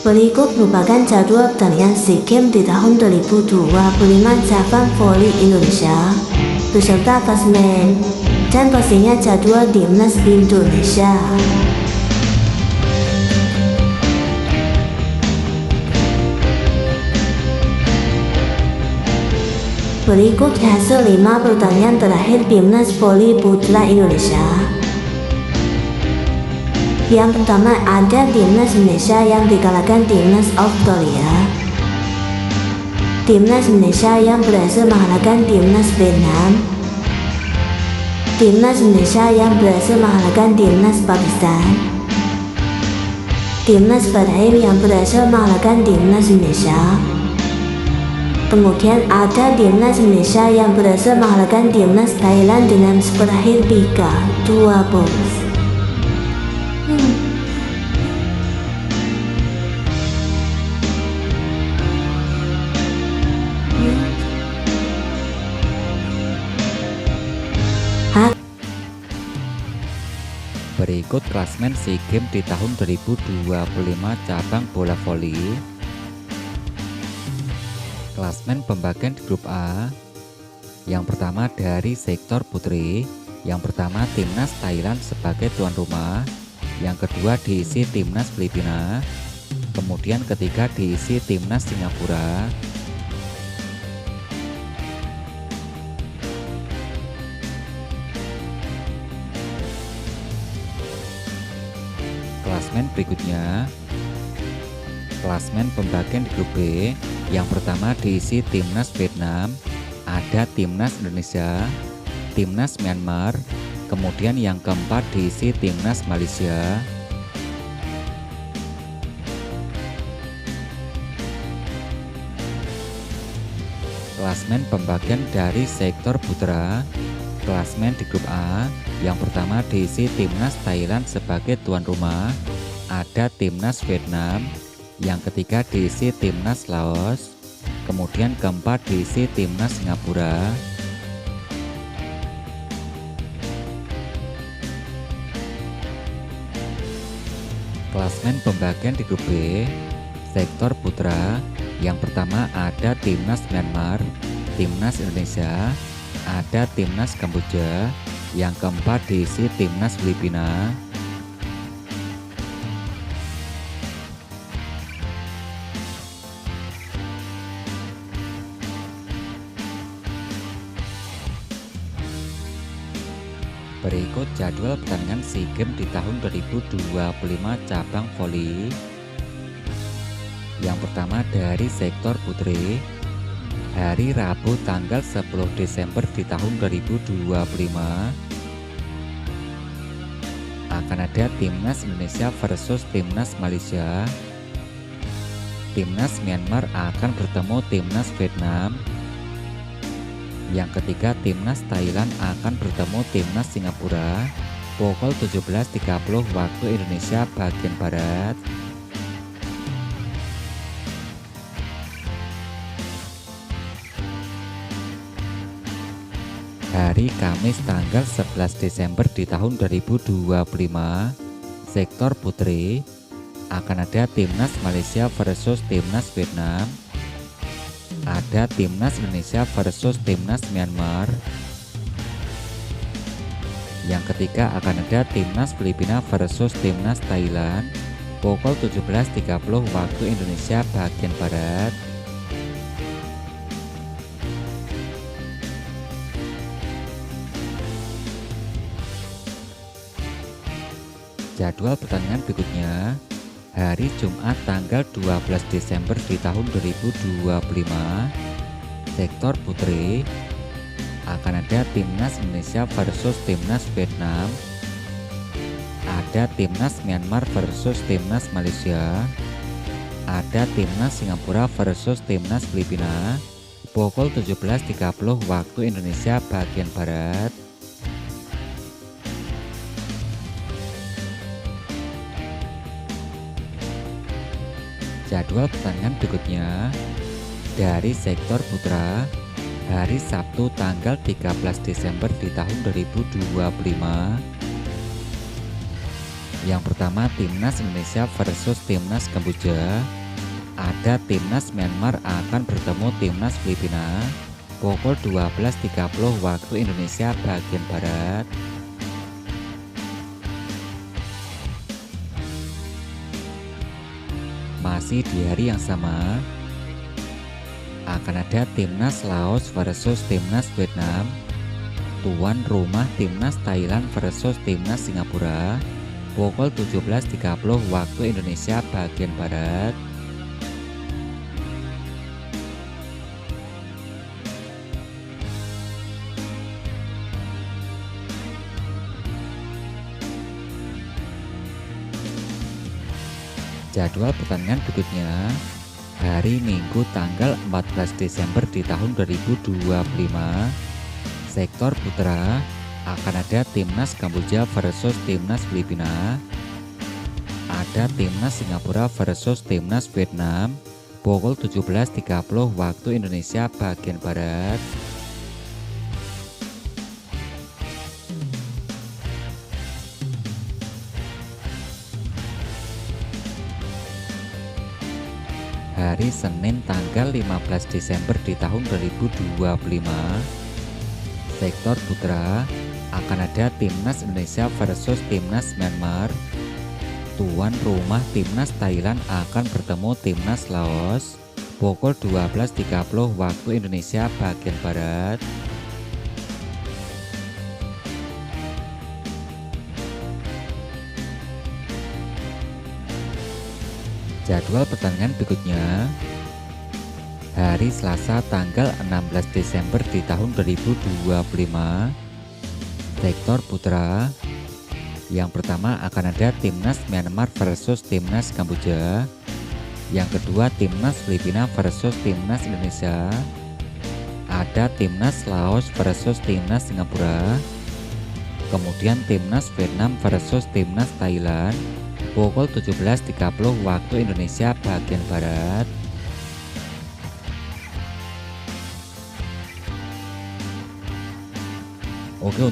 Berikut merupakan jadwal pertandingan SEA Games di tahun 2025 cabang voli Indonesia beserta klasemen dan pastinya jadwal timnas Indonesia. Berikut hasil 5 pertandingan terakhir timnas voli putra Indonesia. Yang pertama ada timnas Indonesia yang dikalahkan timnas Australia. Timnas Indonesia yang berhasil mengalahkan timnas Vietnam. Timnas Indonesia yang berhasil mengalahkan timnas Pakistan. Timnas Bahrain yang berhasil mengalahkan timnas Indonesia. Kemudian ada timnas Indonesia yang berhasil mengalahkan timnas Thailand dengan skor akhir 3-2. Berikut klasemen SEA Games di tahun 2025 cabang bola voli. Klasemen pembagian di grup A. Yang pertama dari sektor putri. Yang pertama timnas Thailand sebagai tuan rumah. Yang kedua diisi timnas Filipina. Kemudian ketiga diisi timnas Singapura. Klasemen berikutnya. Klasemen pembagian di grup B. Yang pertama diisi timnas Vietnam, ada timnas Indonesia, timnas Myanmar, kemudian yang keempat diisi timnas Malaysia. Klasemen pembagian dari sektor putra. Klasemen di grup A. Yang pertama diisi timnas Thailand sebagai tuan rumah, ada timnas Vietnam, yang ketiga diisi timnas Laos, kemudian keempat diisi timnas Singapura. Klasemen pembagian di grup B. Sektor putra. Yang pertama ada timnas Myanmar, timnas Indonesia, ada timnas Kamboja, yang keempat diisi timnas Filipina. Berikut jadwal pertandingan SEA Games di tahun 2025 cabang voli. Yang pertama dari sektor putri. Hari Rabu tanggal 10 Desember di tahun 2025 akan ada timnas Indonesia versus timnas Malaysia. Timnas Myanmar akan bertemu timnas Vietnam. Yang ketiga timnas Thailand akan bertemu timnas Singapura pukul 17.30 waktu Indonesia bagian Barat. Hari Kamis tanggal 11 Desember di tahun 2025 sektor putri akan ada timnas Malaysia versus timnas Vietnam, ada timnas Indonesia versus timnas Myanmar. Yang ketiga akan ada timnas Filipina versus timnas Thailand pukul 17.30 waktu Indonesia bagian Barat. Jadwal pertandingan berikutnya. Hari Jumat tanggal 12 Desember di tahun 2025 sektor putri akan ada timnas Indonesia versus timnas Vietnam, ada timnas Myanmar versus timnas Malaysia, ada timnas Singapura versus timnas Filipina pukul 17.30 waktu Indonesia bagian Barat. Jadwal pertandingan berikutnya. Dari sektor putra, hari Sabtu tanggal 13 Desember di tahun 2025 Yang pertama timnas Indonesia versus timnas Kamboja. Ada timnas Myanmar akan bertemu timnas Filipina pukul 12.30 waktu Indonesia bagian Barat. Masih di hari yang sama akan ada timnas Laos versus timnas Vietnam. Tuan rumah timnas Thailand versus timnas Singapura pukul 17.30 waktu Indonesia bagian Barat. Jadwal pertandingan berikutnya hari Minggu tanggal 14 Desember di tahun 2025. Sektor putra akan ada timnas Kamboja versus timnas Filipina. Ada timnas Singapura versus timnas Vietnam pukul 17.30 waktu Indonesia bagian Barat. Hari Senin tanggal 15 Desember di tahun 2025. Sektor putra akan ada timnas Indonesia versus timnas Myanmar. Tuan rumah timnas Thailand akan bertemu timnas Laos pukul 12.30 waktu Indonesia bagian Barat. Jadwal pertandingan berikutnya hari Selasa tanggal 16 Desember di tahun 2025. Sektor putra yang pertama akan ada timnas Myanmar versus timnas Kamboja. Yang kedua timnas Filipina versus timnas Indonesia. Ada timnas Laos versus timnas Singapura. Kemudian timnas Vietnam versus timnas Thailand pukul 17.30 waktu Indonesia bagian Barat. Oke.